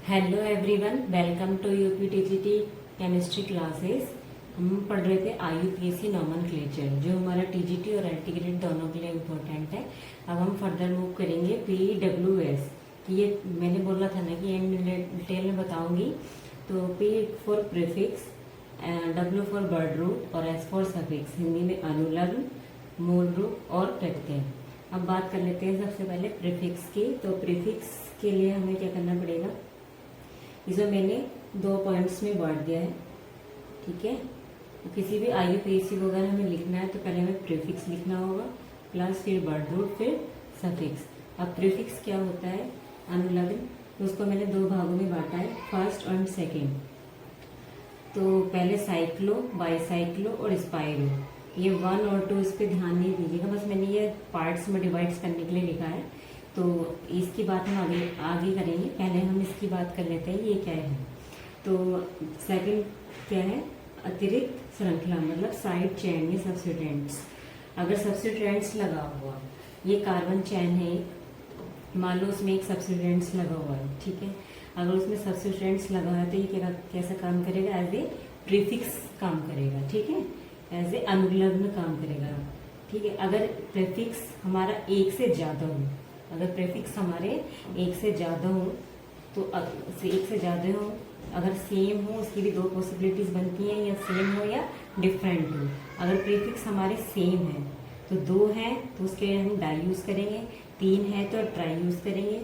Hello everyone, welcome to UPTGT chemistry classes. हम पढ़ रहे थे आईयूपीएसी नॉमेनक्लेचर, जो हमारा टीजीटी और एंटीग्रेड दोनों के लिए इम्पोर्टेंट है। अब हम फर्दर मूव करेंगे पीडब्ल्यूएस। ये मैंने बोला था ना कि डिटेल में बताऊंगी। तो P for prefix, W for word root और एस फॉर सफिक्स। हिंदी में अनुलग्न, मूल रूप और प्रत्यय। अब बात कर लेते हैं सबसे पहले प्रीफिक्स की। तो प्रीफिक्स के लिए हमें क्या करना पड़ेगा, इसे मैंने 2 पॉइंट्स में बांट दिया है। ठीक है, तो किसी भी आईयूपीएसी को अगर हमें लिखना है तो पहले हमें प्रीफिक्स लिखना होगा, प्लस फिर वर्ड रूट, फिर सफिक्स। अब प्रीफिक्स क्या होता है, अनुलग्न। तो उसको मैंने 2 भागों में बांटा है, फर्स्ट और सेकेंड। तो पहले साइक्लो, बाईसाइक्लो और स्पाइरो, ये 1 और 2 इस पर ध्यान नहीं दीजिएगा, बस मैंने ये पार्ट्स में डिवाइड करने के लिए लिखा है। तो इसकी बात हम आगे करेंगे, पहले हम इसकी बात कर लेते हैं ये क्या है। तो सेकंड क्या है, अतिरिक्त श्रृंखला, मतलब साइड चेन में सब्स्टिट्यूएंट्स। अगर सब्स्टिट्यूएंट्स लगा हुआ, ये कार्बन चेन है, मान लो उसमें एक सब्स्टिट्यूएंट्स लगा हुआ है। ठीक है, अगर उसमें सब्स्टिट्यूएंट्स लगा है तो ये कैसा काम करेगा, एज ए प्रीफिक्स काम करेगा। ठीक है, एज ए अनुलग्न काम करेगा। ठीक है, अगर प्रीफिक्स हमारा एक से ज्यादा हो, अगर प्रीफिक्स हमारे एक से ज्यादा हो, तो एक से ज्यादा हो, अगर सेम हो, उसकी भी 2 पॉसिबिलिटीज बनती हैं, या सेम हो या डिफरेंट हो। अगर प्रीफिक्स हमारे सेम है तो 2 है तो उसके लिए हम डाई यूज करेंगे, 3 है तो ट्राई यूज करेंगे,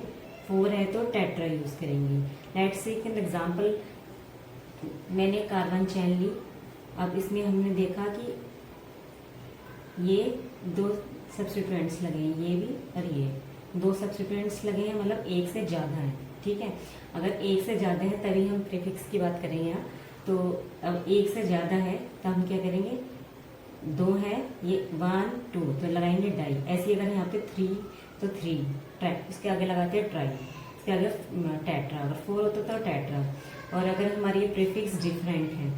4 है तो टेट्रा यूज करेंगे। लेट्स से फॉर एग्जांपल, मैंने कार्बन चेन ली। अब इसमें हमने देखा कि ये 2 सब्स्टिट्यूएंट्स लगे हैं, ये भी और ये 2 सब्स्टिट्यूएंट्स लगे हैं, मतलब एक से ज्यादा है। ठीक है, अगर एक से ज्यादा है तभी हम प्रीफिक्स की बात करेंगे यहाँ। तो अब एक से ज्यादा है तो हम क्या करेंगे, 2 है, ये 1 2 तो लगाएंगे डाई। ऐसे अगर यहाँ पे 3 तो 3 ट्राई, इसके आगे लगाते हैं ट्राई, इसके आगे टेट्रा। अगर 4 होता तो टेट्रा। और अगर हमारी ये प्रीफिक्स डिफरेंट है,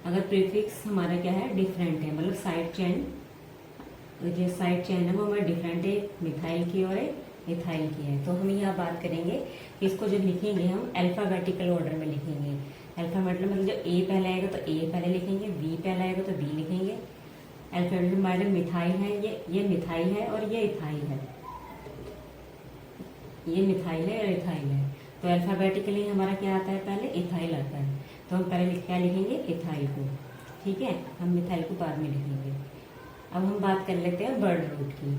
अगर प्रीफिक्स हमारा क्या है, डिफरेंट है, मतलब साइड चेन, जो साइड चेन है वो हमारे डिफरेंट है, मिथाइल की और इथाइल की है। तो हम यहाँ बात करेंगे कि इसको जब लिखेंगे हम अल्फाबेटिकल ऑर्डर में लिखेंगे। अल्फाबेटिकल मतलब जब ए पहले आएगा तो ए पहले लिखेंगे, बी पहले आएगा तो बी लिखेंगे। अल्फाबेटिकल मतलब मिथाइल है, ये मिथाइल है और ये इथाइल है, ये मिथाइल है और इथाइल है। तो अल्फाबेटिकली हमारा क्या आता है, पहले इथाइल आता है। तो हम पहले क्या लिखेंगे, इथाइल को। ठीक है, हम मिथाइल को बाद में लिखेंगे। अब हम बात कर लेते हैं वर्ड रूट की।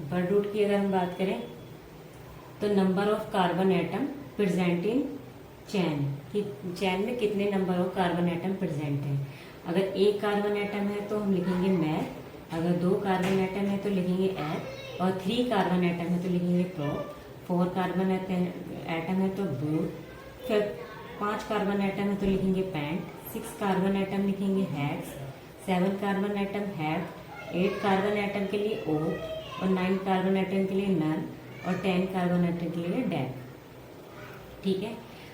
वर्ड रूट की अगर हम बात करें तो number of carbon atom present in chain, कि चैन में कितने number of carbon atom present हैं। अगर 1 कार्बन एटम है तो हम लिखेंगे मैथ, अगर 2 कार्बन एटम है तो लिखेंगे एट, और 3 कार्बन एटम है तो लिखेंगे प्रोप, 4 कार्बन एटम है तो ब्रूट, फिर 5 कार्बन एटम है तो लिखेंगे पैंट, 6 कार्बन एटम लिखेंगे hacks, 7 carbon atom hack, 8 carbon atom के लिए ओ, और 9 कार्बन एटम के लिए नन, और 10 कार्बन एटम के लिए डैक। ठीक है,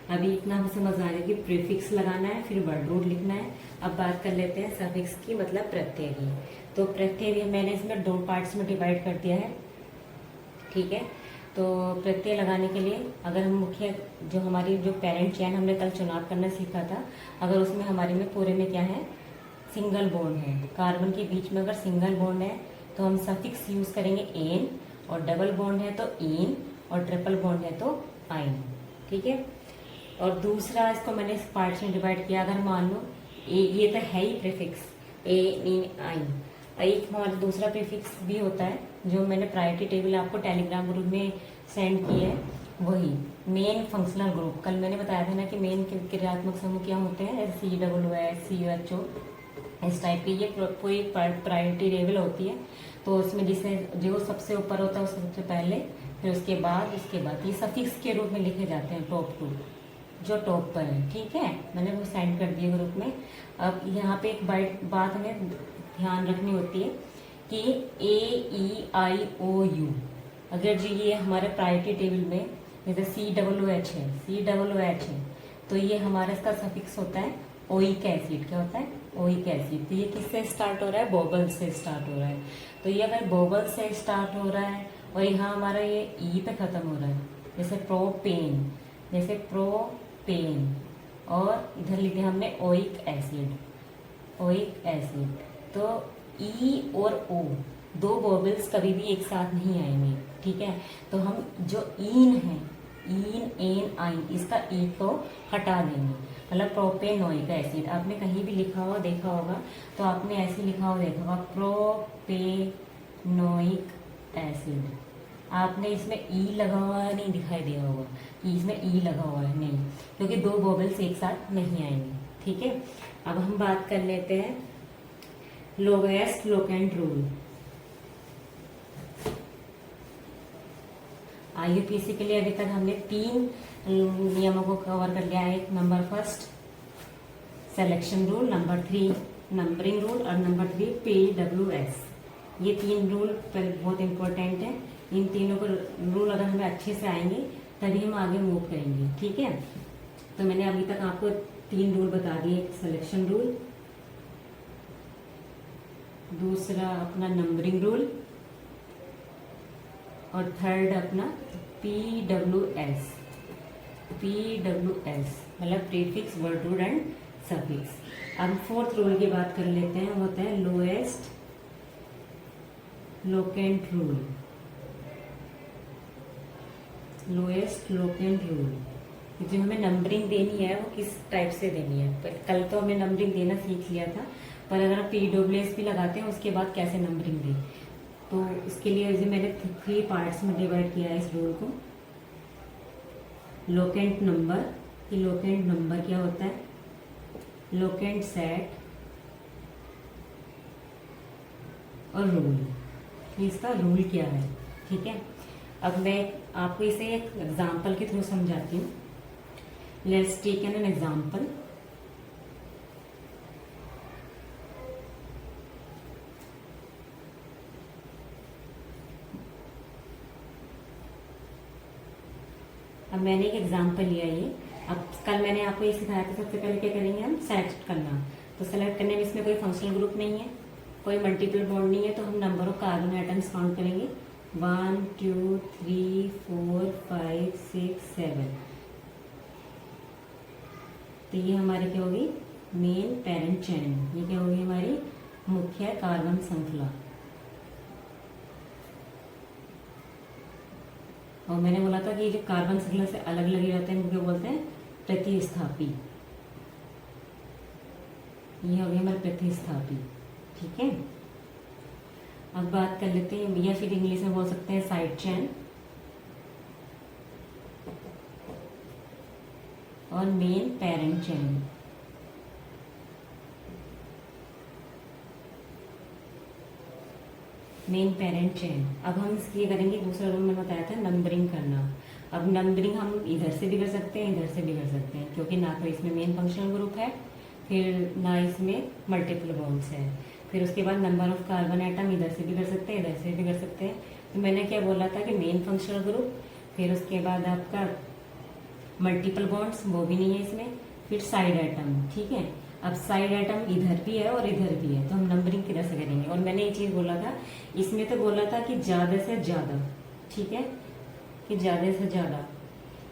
अभी इतना हमें समझ आ गया कि प्रीफिक्स लगाना है, फिर वर्ड रूट लिखना है। अब बात कर लेते हैं सफिक्स की, मतलब प्रत्यय की। तो प्रत्यय भी मैंने इसमें 2 पार्ट्स में डिवाइड कर दिया है। ठीक है, तो प्रत्यय लगाने के लिए अगर हम मुख्य जो हमारी जो पेरेंट चैन हमने कल चुनाव करना सीखा था, अगर उसमें हमारे में पूरे में क्या है, सिंगल बॉन्ड है, कार्बन के बीच में अगर सिंगल बॉन्ड है तो हम सफिक्स यूज करेंगे एन, और डबल बॉन्ड है तो इन, और ट्रिपल बॉन्ड है तो आइन। ठीक है, और दूसरा इसको मैंने इस पार्ट्स में डिवाइड किया। अगर मान लो ये तो है ही प्रीफिक्स ए इन आइन, एक हमारा दूसरा प्रीफिक्स भी होता है जो मैंने प्रायोरिटी टेबल आपको टेलीग्राम ग्रुप में सेंड की है, वही मेन फंक्शनल ग्रुप। कल मैंने बताया था ना कि मेन क्रियात्मक समूह क्या होते हैं, COOH, COHO, इस टाइप की ये कोई प्रायोरिटी टेबल होती है। तो उसमें जिसे जो सबसे ऊपर होता है सबसे पहले, फिर उसके बाद ये सफिक्स के रूप में लिखे जाते हैं, टॉप टू जो टॉप पर है। ठीक है, मैंने वो सेंड कर दिया ग्रुप में। अब यहाँ पे एक बात हमें ध्यान रखनी होती है कि AEIOU, अगर जो ये हमारे प्रायोरिटी टेबल में जैसे COOH है तो ये हमारा इसका सफिक्स होता है ओइक एसिड। क्या होता है, ओइक एसिड। तो ये किससे स्टार्ट हो रहा है, बोबल से स्टार्ट हो रहा है। तो ये अगर बोबल से स्टार्ट हो रहा है और यहाँ हमारा ये ई पे खत्म हो रहा है, जैसे प्रोपेन, जैसे प्रोपेन, और इधर लिखे हमने ओइक एसिड, ओइक एसिड। तो ई और ओ दो वोवेल्स कभी भी एक साथ नहीं आएंगे, ठीक है। तो हम जो ईन है, ईन एन आइन, इसका ई को हटा देंगे, मतलब प्रोपेनोइक एसिड। आपने कहीं भी लिखा हुआ देखा होगा, तो आपने ऐसे लिखा हुआ देखा होगा प्रोपेनोइक एसिड। आपने इसमें ई लगा हुआ नहीं दिखाई दिया होगा कि इसमें ई लगा हुआ है, नहीं, क्योंकि दो वोवेल्स एक साथ नहीं आएंगे, ठीक है। अब हम बात कर लेते हैं लोवेस्ट लोकेंट रूल। आईयूपीएससी के लिए अभी तक हमने 3 नियमों को कवर कर लिया है। Number first selection rule, number 3 numbering rule, और नंबर 3 PWS। ये 3 रूल बहुत इंपॉर्टेंट है। इन तीनों को रूल अगर हमें अच्छे से आएंगे तभी हम आगे मूव करेंगे, ठीक है। तो मैंने अभी तक आपको 3 रूल बता दिए। सिलेक्शन रूल, दूसरा अपना नंबरिंग रूल, और थर्ड अपना PWS। PWS मतलब prefix, word rule and suffix. अब 4th रूल की बात कर लेते हैं, वो होता है lowest locant rule. Lowest locant rule जो हमें नंबरिंग देनी है वो किस टाइप से देनी है। पर कल तो हमने नंबरिंग देना सीख लिया था, पर अगर आप PWS भी लगाते हैं उसके बाद कैसे नंबरिंग दें, तो इसके लिए जो मैंने 3 पार्ट्स में डिवाइड किया है इस रूल को। लोकेंट नंबर, कि लोकेंट नंबर क्या होता है, लोकेंट सेट, और रूल, इसका रूल क्या है, ठीक है। अब मैं आपको इसे एक एग्जांपल के थ्रू समझाती हूँ। Let's take an example. अब मैंने एक एग्जांपल लिया ये। अब कल मैंने आपको ये सिखाया था, सबसे पहले क्या करेंगे हम, सेलेक्ट करना। तो सेलेक्ट करने में इसमें कोई फंक्शनल ग्रुप नहीं है, कोई मल्टीपल बॉन्ड नहीं है, तो हम number of carbon atoms count करेंगे। 1 2 3 4 5 6 7। तो ये हमारी क्या होगी, मेन पेरेंट चेन। ये क्या होगी, हमारी मुख्य कार्बन श्रृंखला। और मैंने बोला था कि जो कार्बन श्रृंखला से अलग लगे रहते हैं उनको बोलते हैं प्रतिस्थापी। ये हो गया हमारे प्रतिस्थापी, ठीक है। अब बात कर लेते हैं, या फिर इंग्लिश में बोल सकते हैं साइड चेन और main parent chain. Main parent chain. अब हम ये करेंगे, दूसरा रूल मैंने बताया था नंबरिंग करना। अब नंबरिंग हम इधर से भी कर सकते हैं, इधर से भी कर सकते हैं, क्योंकि ना तो इसमें मेन फंक्शनल ग्रुप है, फिर ना इसमें मल्टीपल बॉन्ड्स है। फिर उसके बाद नंबर ऑफ कार्बन एटम इधर से भी कर सकते हैं, इधर से भी कर सकते हैं। तो मैंने क्या बोला था कि मेन फंक्शनल ग्रुप, फिर उसके बाद आपका मल्टीपल बॉन्ड्स, वो भी नहीं है इसमें, फिर साइड एटम, ठीक है। अब साइड एटम इधर भी है और इधर भी है, तो हम नंबरिंग किधर से करेंगे। और मैंने ये चीज बोला था, इसमें तो बोला था कि ज्यादा से ज्यादा, ठीक है, कि ज्यादा से ज्यादा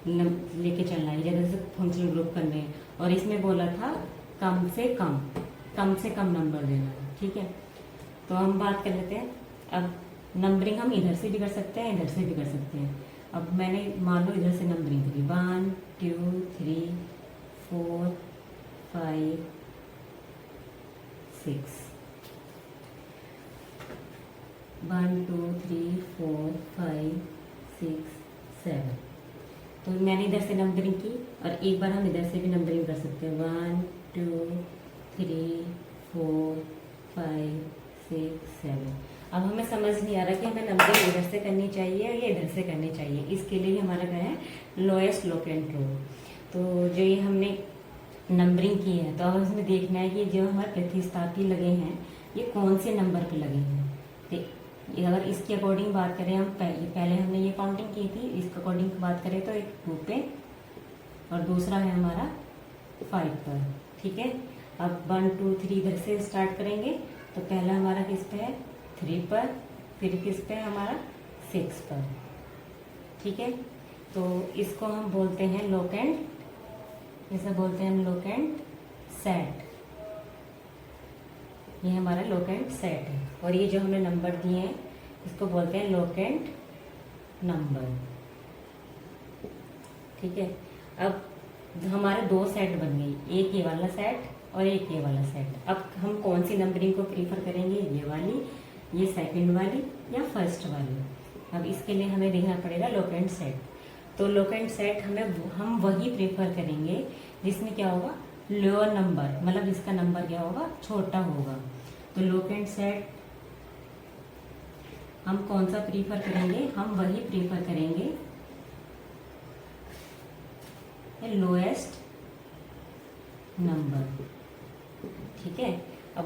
लेके चलना है, ज्यादा से फंक्शनल ग्रुप करने हैं। और इसमें बोला था कम से कम नंबर देना है, ठीक है। तो हम बात कर लेते हैं। अब नंबरिंग हम इधर से भी कर सकते हैं, इधर से भी कर सकते हैं। अब मैंने मान लो इधर से नंबरिंग करी, 1 2 3 4 5 6, 1 2 3 4 5 6 7। तो मैंने इधर से नंबरिंग की, और एक बार हम इधर से भी नंबरिंग कर सकते हैं, 1 2 3 4 5 6 7। अब हमें समझ नहीं आ रहा कि हमें नंबरिंग इधर से करनी चाहिए या इधर से करनी चाहिए। इसके लिए हमारा क्या है, लोएस्ट लोकेंट रूल। तो जो ये हमने नंबरिंग की है, तो अब इसमें देखना है कि जो हमारे प्रतिस्थापी लगे हैं ये कौन से नंबर पे लगे हैं। तो अगर इसके अकॉर्डिंग बात करें, हम पहले हमने ये काउंटिंग की थी, इसके अकॉर्डिंग बात करें तो एक 2 पे और दूसरा है हमारा 5 पर, ठीक है। अब 1 2 3 इधर से स्टार्ट करेंगे, तो पहला हमारा किस पे है, 3 पर, फिर किस पे है हमारा 6 पर, ठीक है। तो इसको हम बोलते हैं लोकेंट, इसे बोलते हैं हम लोकेंट सेट। ये हमारा लोकेंट सेट है। और ये जो हमने नंबर दिए हैं इसको बोलते हैं लोकेंट नंबर। ठीक है, अब हमारे दो सेट बन गई, एक ये वाला सेट और एक ये वाला सेट। अब हम कौन सी नंबरिंग को प्रीफर करेंगे, ये वाली, ये सेकंड वाली या फर्स्ट वाली। अब इसके लिए हमें देखना पड़ेगा लोकेंट सेट। तो लोकेंट सेट हम वही प्रेफर करेंगे जिसमें क्या होगा, लोअर नंबर, मतलब इसका नंबर क्या होगा, छोटा होगा। तो लोकेंट सेट हम कौन सा प्रीफर करेंगे, हम वही प्रीफर करेंगे लोएस्ट नंबर। ठीक है, अब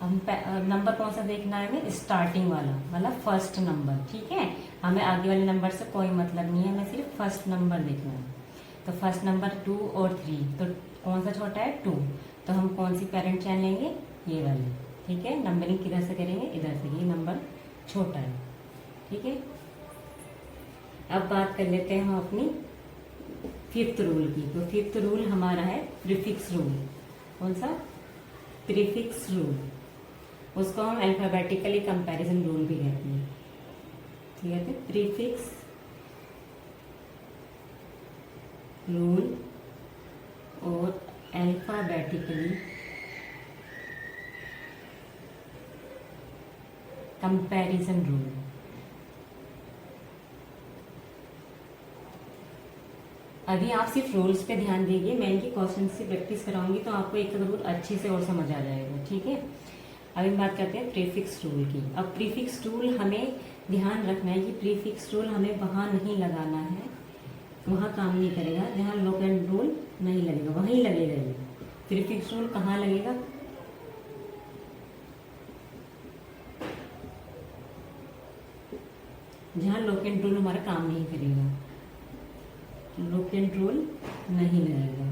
हम नंबर कौन सा देखना है हमें, स्टार्टिंग वाला, मतलब फर्स्ट नंबर। ठीक है, हमें आगे वाले नंबर से कोई मतलब नहीं है, हमें सिर्फ फर्स्ट नंबर देखना है। तो फर्स्ट नंबर 2 और 3, तो कौन सा छोटा है, 2। तो हम कौन सी पेरेंट चैन लेंगे, ये वाली। ठीक है, नंबरिंग किधर से करेंगे, इधर से, ये नंबर छोटा है। ठीक है, अब बात कर लेते हैं हम अपनी फिफ्थ रूल की। तो फिफ्थ रूल हमारा है प्रीफिक्स रूल। कौन सा, प्रीफिक्स रूल। उसको हम अल्फाबेटिकली कंपैरिजन रूल भी कहते हैं। ठीक है, प्रीफिक्स रूल और अल्फाबेटिकली कंपैरिजन रूल। अभी आप सिर्फ रूल्स पे ध्यान दीजिए, मैं इनकी क्वेश्चन से प्रैक्टिस कराऊंगी तो आपको एक रूल अच्छे से और समझ आ जाएगा। ठीक है, अभी बात करते हैं प्रीफिक्स रूल की। अब प्रीफिक्स रूल हमें ध्यान रखना है कि प्रीफिक्स रूल हमें वहां नहीं लगाना है, वहां काम नहीं करेगा जहां लोकेंट रूल नहीं लगेगा, वहीं लगेगा। ये प्रीफिक्स रूल कहाँ लगेगा, जहां लोकेंट रूल हमारा काम नहीं करेगा, लोकेंट रूल नहीं लगेगा।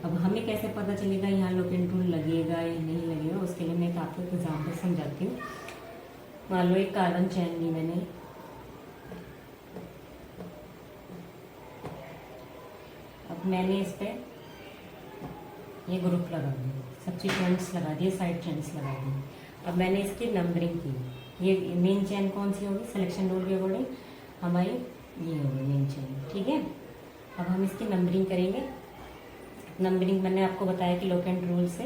अब हमें कैसे पता चलेगा यहाँ लोकेंट रूल लगेगा या नहीं लगेगा, उसके लिए मैं एक आपको एग्जाम्पल समझाती हूँ। मान लो एक कार्बन चैन ली मैंने, अब मैंने इस पे ये ग्रुप लगा दिया, सब्सिक्वेंट्स लगा दिए, साइड चेन्स लगा दिए। अब मैंने इसकी नंबरिंग की। ये मेन चैन कौन सी होगी, सिलेक्शन रूल के अकॉर्डिंग हमारी ये होगी मेन चैन। ठीक है, अब हम इसकी नंबरिंग करेंगे। नंबरिंग मैंने आपको बताया कि लोकेंट रूल से।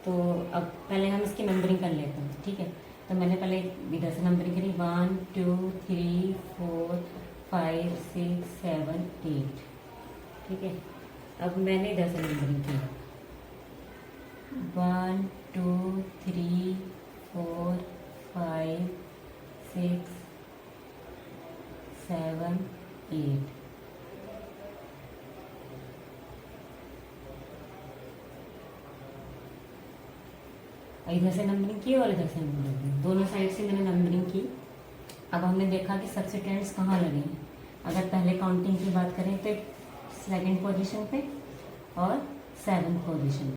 तो अब पहले हम इसकी नंबरिंग कर लेते हैं। ठीक है, तो मैंने पहले इधर से नंबरिंग करी, 1 2 3 4 5 6 7 8। ठीक है, अब मैंने इधर से नंबरिंग की, 1 2 3 4 5 6 7 8। इधर से नंबरिंग की और इधर से नंबरिंग की, दोनों साइड से मैंने नंबरिंग की। अब हमने देखा कि सब्सिटेंट्स कहाँ लगे हैं। अगर पहले काउंटिंग की बात करें तो सेकंड पोजीशन पे और 7th पोजीशन।